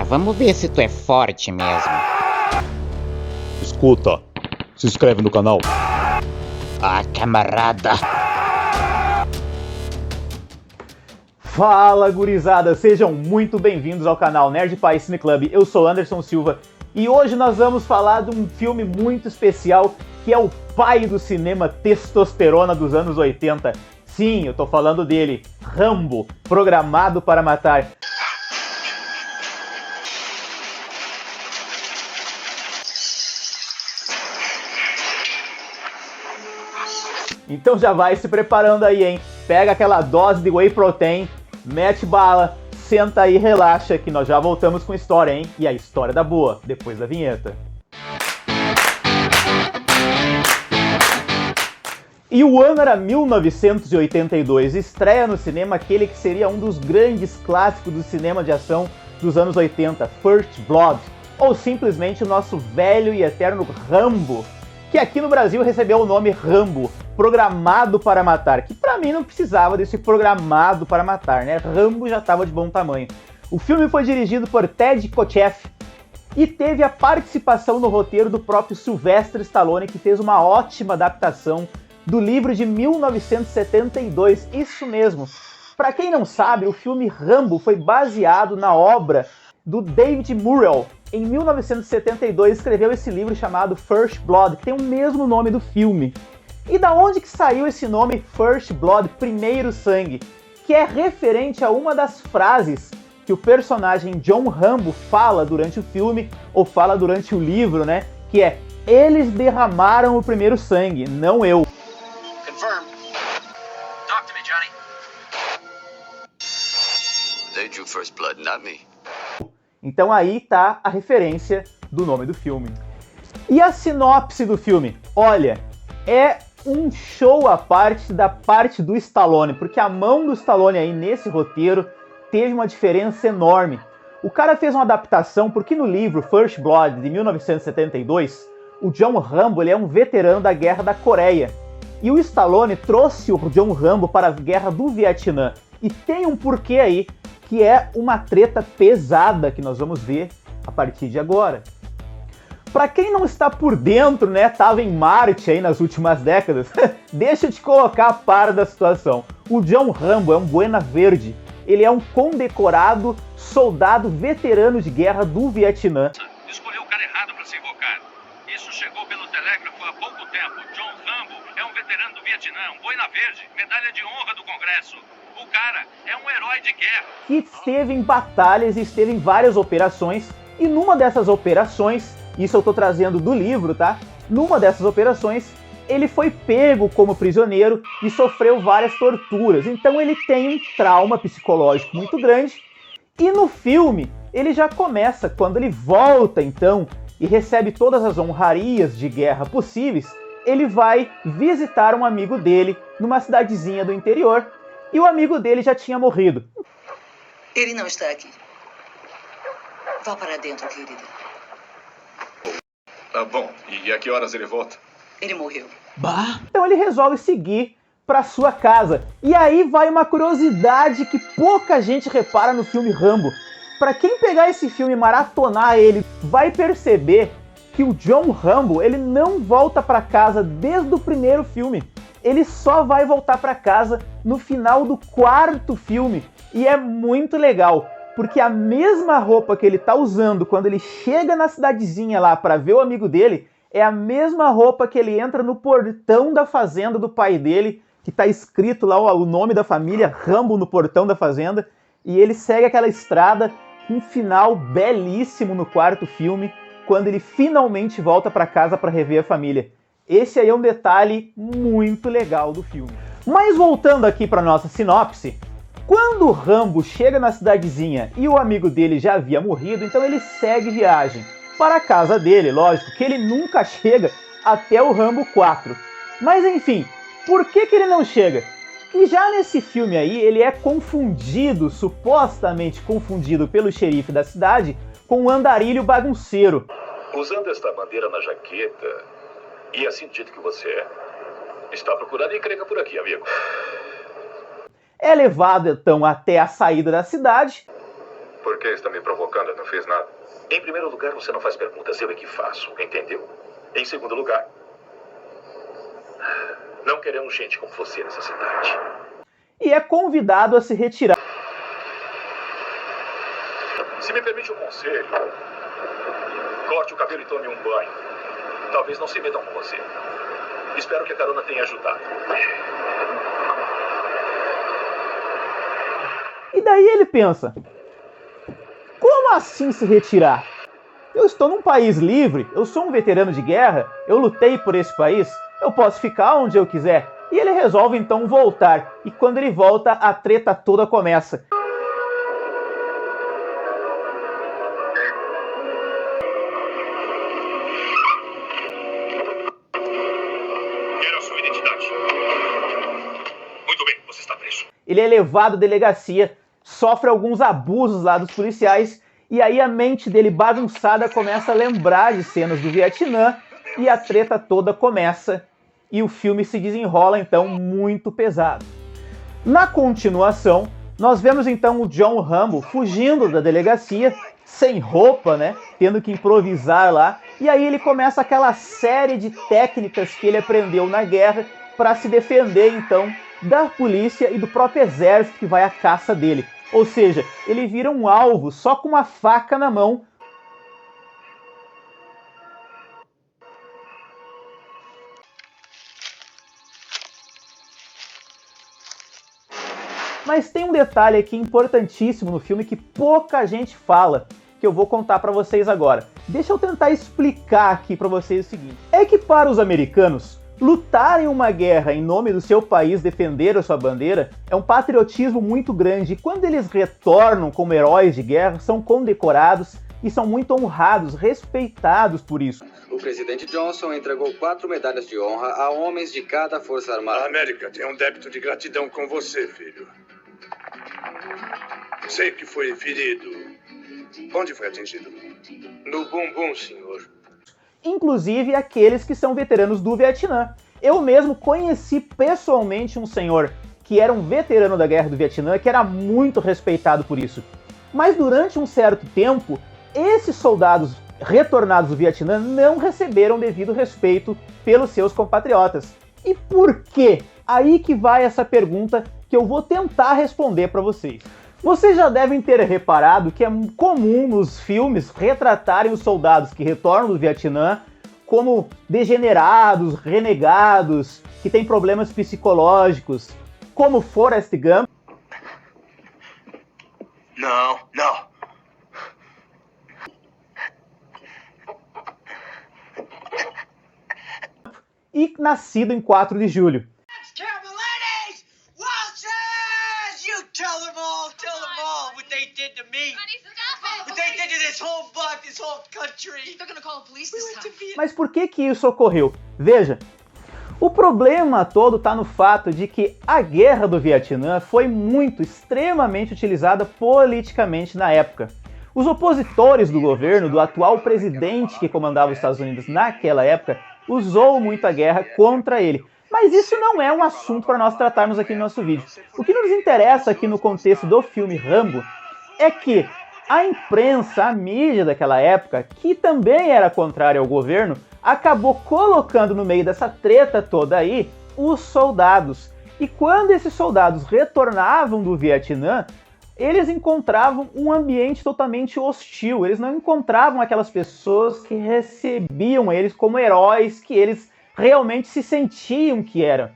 vamos ver se tu é forte mesmo. Escuta, se inscreve no canal. Ah, camarada. Fala, gurizada, sejam muito bem-vindos ao canal Nerd Pai Cine Club. Eu sou Anderson Silva e hoje nós vamos falar de um filme muito especial que é o pai do cinema testosterona dos anos 80. Sim, eu tô falando dele, Rambo, Programado para Matar. Então já vai se preparando aí, hein? Pega aquela dose de whey protein, mete bala, senta aí e relaxa que nós já voltamos com história, hein? E a história da boa, depois da vinheta. E o ano era 1982, estreia no cinema aquele que seria um dos grandes clássicos do cinema de ação dos anos 80, First Blood, ou simplesmente o nosso velho e eterno Rambo, que aqui no Brasil recebeu o nome Rambo, Programado para Matar, que pra mim não precisava desse Programado para Matar, né? Rambo já estava de bom tamanho. O filme foi dirigido por Ted Kotcheff e teve a participação no roteiro do próprio Sylvester Stallone, que fez uma ótima adaptação do livro de 1972, isso mesmo. Para quem não sabe, o filme Rambo foi baseado na obra do David Murrell. Em 1972 escreveu esse livro chamado First Blood, que tem o mesmo nome do filme. E da onde que saiu esse nome First Blood, Primeiro Sangue? Que é referente a uma das frases que o personagem John Rambo fala durante o filme, ou fala durante o livro, né? Que é, eles derramaram o primeiro sangue, não eu. Confirmed. Talk to me, Johnny. They drew first blood, not me. Então aí tá a referência do nome do filme. E a sinopse do filme? Olha, é um show à parte da parte do Stallone, porque a mão do Stallone aí nesse roteiro teve uma diferença enorme. O cara fez uma adaptação, porque no livro First Blood, de 1972, o John Rambo ele é um veterano da Guerra da Coreia. E o Stallone trouxe o John Rambo para a Guerra do Vietnã. E tem um porquê aí, que é uma treta pesada que nós vamos ver a partir de agora. Para quem não está por dentro, né, tava em Marte aí nas últimas décadas, deixa eu te colocar a par da situação. O John Rambo é um Buena Verde, ele é um condecorado soldado veterano de guerra do Vietnã. Escolheu o cara errado para ser invocado. Isso chegou pelo telégrafo há pouco tempo. John Rambo é um veterano do Vietnã, um Boina Verde, medalha de honra do Congresso. O cara é um herói de guerra. Que esteve em batalhas e esteve em várias operações, e numa dessas operações, isso eu tô trazendo do livro, tá? Numa dessas operações, ele foi pego como prisioneiro e sofreu várias torturas. Então ele tem um trauma psicológico muito grande. E no filme, ele já começa, quando ele volta então e recebe todas as honrarias de guerra possíveis, ele vai visitar um amigo dele numa cidadezinha do interior, e o amigo dele já tinha morrido. Ele não está aqui. Vá para dentro, querida. Tá bom. E a que horas ele volta? Ele morreu. Bah. Então ele resolve seguir para sua casa. E aí vai uma curiosidade que pouca gente repara no filme Rambo. Para quem pegar esse filme e maratonar ele, vai perceber que o John Rambo ele não volta para casa desde o primeiro filme. Ele só vai voltar para casa no final do quarto filme. E é muito legal, porque a mesma roupa que ele tá usando quando ele chega na cidadezinha lá para ver o amigo dele, é a mesma roupa que ele entra no portão da fazenda do pai dele, que tá escrito lá o nome da família, Rambo, no portão da fazenda, e ele segue aquela estrada com um final belíssimo no quarto filme, quando ele finalmente volta para casa para rever a família. Esse aí é um detalhe muito legal do filme. Mas voltando aqui para nossa sinopse, quando o Rambo chega na cidadezinha e o amigo dele já havia morrido, então ele segue viagem para a casa dele, lógico, que ele nunca chega até o Rambo 4. Mas enfim, por que ele não chega? E já nesse filme aí, ele é confundido, supostamente confundido pelo xerife da cidade, com um andarilho bagunceiro. Usando esta bandeira na jaqueta, e assim do jeito que você é, está procurando encrenca por aqui, amigo. É levado então até a saída da cidade. Por que está me provocando? Eu não fiz nada. Em primeiro lugar, você não faz perguntas, eu é que faço, entendeu? Em segundo lugar, não queremos gente como você nessa cidade. E é convidado a se retirar. Se me permite um conselho, corte o cabelo e tome um banho. Talvez não se metam com você. Espero que a carona tenha ajudado. E daí ele pensa, como assim se retirar? Eu estou num país livre, eu sou um veterano de guerra, eu lutei por esse país, eu posso ficar onde eu quiser. E ele resolve então voltar, e quando ele volta, a treta toda começa. Quero a sua identidade. Muito bem, você está preso. Ele é levado à delegacia, sofre alguns abusos lá dos policiais, e aí a mente dele bagunçada começa a lembrar de cenas do Vietnã, e a treta toda começa, e o filme se desenrola então muito pesado. Na continuação, nós vemos então o John Rambo fugindo da delegacia, sem roupa, né, tendo que improvisar lá, e aí ele começa aquela série de técnicas que ele aprendeu na guerra para se defender então da polícia e do próprio exército que vai à caça dele. Ou seja, ele vira um alvo só com uma faca na mão. Mas tem um detalhe aqui importantíssimo no filme que pouca gente fala, que eu vou contar para vocês agora. Deixa eu tentar explicar aqui para vocês o seguinte. É que para os americanos, lutar em uma guerra em nome do seu país, defender a sua bandeira, é um patriotismo muito grande. E quando eles retornam como heróis de guerra, são condecorados e são muito honrados, respeitados por isso. O presidente Johnson entregou 4 medalhas de honra a homens de cada força armada. A América tem um débito de gratidão com você, filho. Sei que foi ferido. Onde foi atingido? No bumbum, senhor. Inclusive aqueles que são veteranos do Vietnã. Eu mesmo conheci pessoalmente um senhor que era um veterano da Guerra do Vietnã, que era muito respeitado por isso. Mas durante um certo tempo, esses soldados retornados do Vietnã não receberam devido respeito pelos seus compatriotas. E por quê? Aí que vai essa pergunta que eu vou tentar responder para vocês. Vocês já devem ter reparado que é comum nos filmes retratarem os soldados que retornam do Vietnã como degenerados, renegados, que têm problemas psicológicos, como Forrest Gump. Não, não. E Nascido em 4 de Julho. Tell them all what they did to me. What they did to this whole block, this whole country. They're gonna call the police this time. Mas por que isso ocorreu? Veja, o problema todo está no fato de que a Guerra do Vietnã foi extremamente utilizada politicamente na época. Os opositores do governo, do atual presidente que comandava os Estados Unidos naquela época, usou muito a guerra contra ele. Mas isso não é um assunto para nós tratarmos aqui no nosso vídeo. O que nos interessa aqui no contexto do filme Rambo é que a imprensa, a mídia daquela época, que também era contrária ao governo, acabou colocando no meio dessa treta toda aí os soldados. E quando esses soldados retornavam do Vietnã, eles encontravam um ambiente totalmente hostil. Eles não encontravam aquelas pessoas que recebiam eles como heróis que eles realmente se sentiam que eram.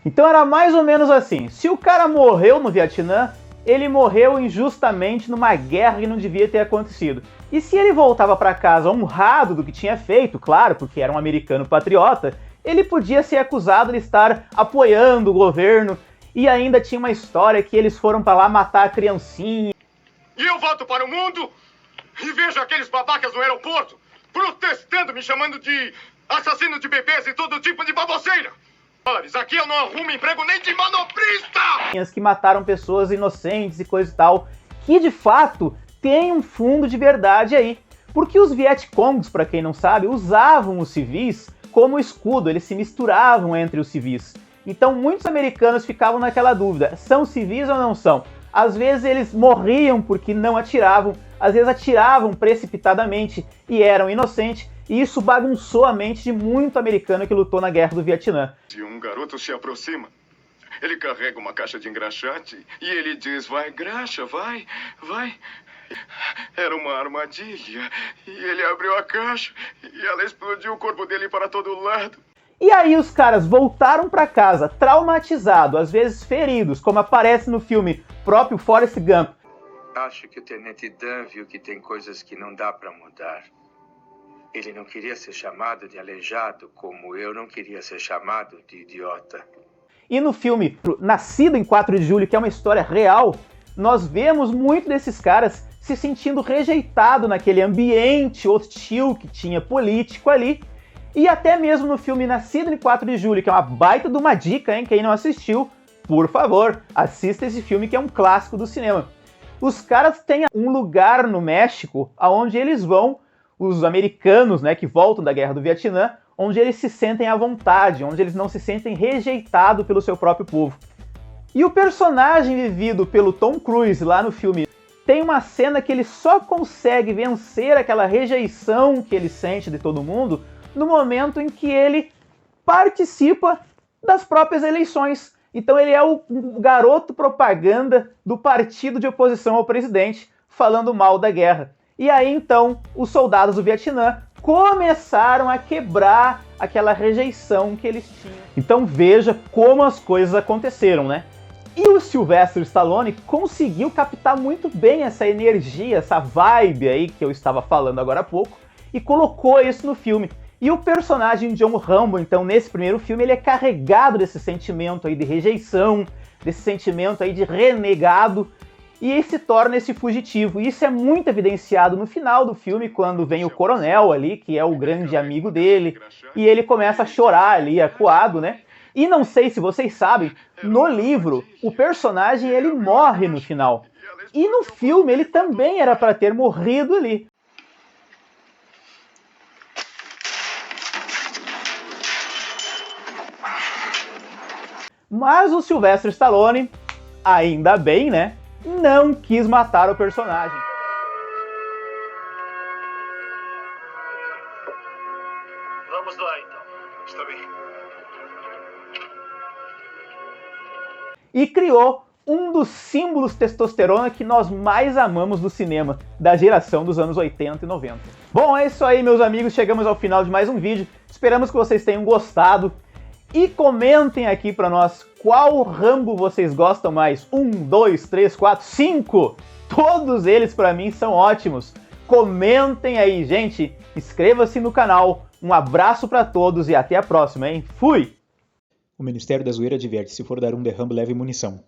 Então era mais ou menos assim, se o cara morreu no Vietnã, ele morreu injustamente numa guerra que não devia ter acontecido. E se ele voltava para casa honrado do que tinha feito, claro, porque era um americano patriota, ele podia ser acusado de estar apoiando o governo, e ainda tinha uma história que eles foram para lá matar a criancinha. E eu volto para o mundo e vejo aqueles babacas no aeroporto protestando, me chamando de assassino de bebês e todo tipo de baboseira. Aqui eu não arrumo emprego nem de manobrista! Que mataram pessoas inocentes e coisa e tal, que de fato tem um fundo de verdade aí. Porque os Vietcongs, para quem não sabe, usavam os civis como escudo, eles se misturavam entre os civis. Então muitos americanos ficavam naquela dúvida, são civis ou não são? Às vezes eles morriam porque não atiravam, às vezes atiravam precipitadamente e eram inocentes, e isso bagunçou a mente de muito americano que lutou na Guerra do Vietnã. Se um garoto se aproxima, ele carrega uma caixa de engraxate e ele diz: vai, graxa, vai, vai. Era uma armadilha. E ele abriu a caixa e ela explodiu o corpo dele para todo lado. E aí os caras voltaram para casa traumatizados, às vezes feridos, como aparece no filme próprio Forrest Gump. Acho que o Tenente Dan viu que tem coisas que não dá para mudar. Ele não queria ser chamado de aleijado, como eu não queria ser chamado de idiota. E no filme Nascido em 4 de Julho, que é uma história real, nós vemos muito desses caras se sentindo rejeitados naquele ambiente hostil que tinha político ali. E até mesmo no filme Nascido em 4 de Julho, que é uma baita de uma dica, hein? Quem não assistiu, por favor, assista esse filme que é um clássico do cinema. Os caras têm um lugar no México aonde eles vão, os americanos, né, que voltam da Guerra do Vietnã, onde eles se sentem à vontade, onde eles não se sentem rejeitados pelo seu próprio povo. E o personagem vivido pelo Tom Cruise lá no filme tem uma cena que ele só consegue vencer aquela rejeição que ele sente de todo mundo no momento em que ele participa das próprias eleições. Então ele é o garoto propaganda do partido de oposição ao presidente, falando mal da guerra. E aí então os soldados do Vietnã começaram a quebrar aquela rejeição que eles tinham. Então veja como as coisas aconteceram, né? E o Sylvester Stallone conseguiu captar muito bem essa energia, essa vibe aí que eu estava falando agora há pouco, e colocou isso no filme. E o personagem John Rambo, então, nesse primeiro filme, ele é carregado desse sentimento aí de rejeição, desse sentimento aí de renegado, e se torna esse fugitivo. E isso é muito evidenciado no final do filme, quando vem o coronel ali, que é o grande amigo dele, e ele começa a chorar ali, acuado, né? E não sei se vocês sabem, no livro, o personagem ele morre no final. E no filme ele também era para ter morrido ali. Mas o Sylvester Stallone, ainda bem, né, não quis matar o personagem. Vamos lá, então. Está bem. E criou um dos símbolos testosterona que nós mais amamos do cinema, da geração dos anos 80 e 90. Bom, é isso aí, meus amigos, chegamos ao final de mais um vídeo. Esperamos que vocês tenham gostado. E comentem aqui pra nós qual Rambo vocês gostam mais. 1, 2, 3, 4, 5! Todos eles pra mim são ótimos. Comentem aí, gente. Inscreva-se no canal. Um abraço pra todos e até a próxima, hein? Fui! O Ministério da Zoeira adverte: se for dar um derrame, leve munição.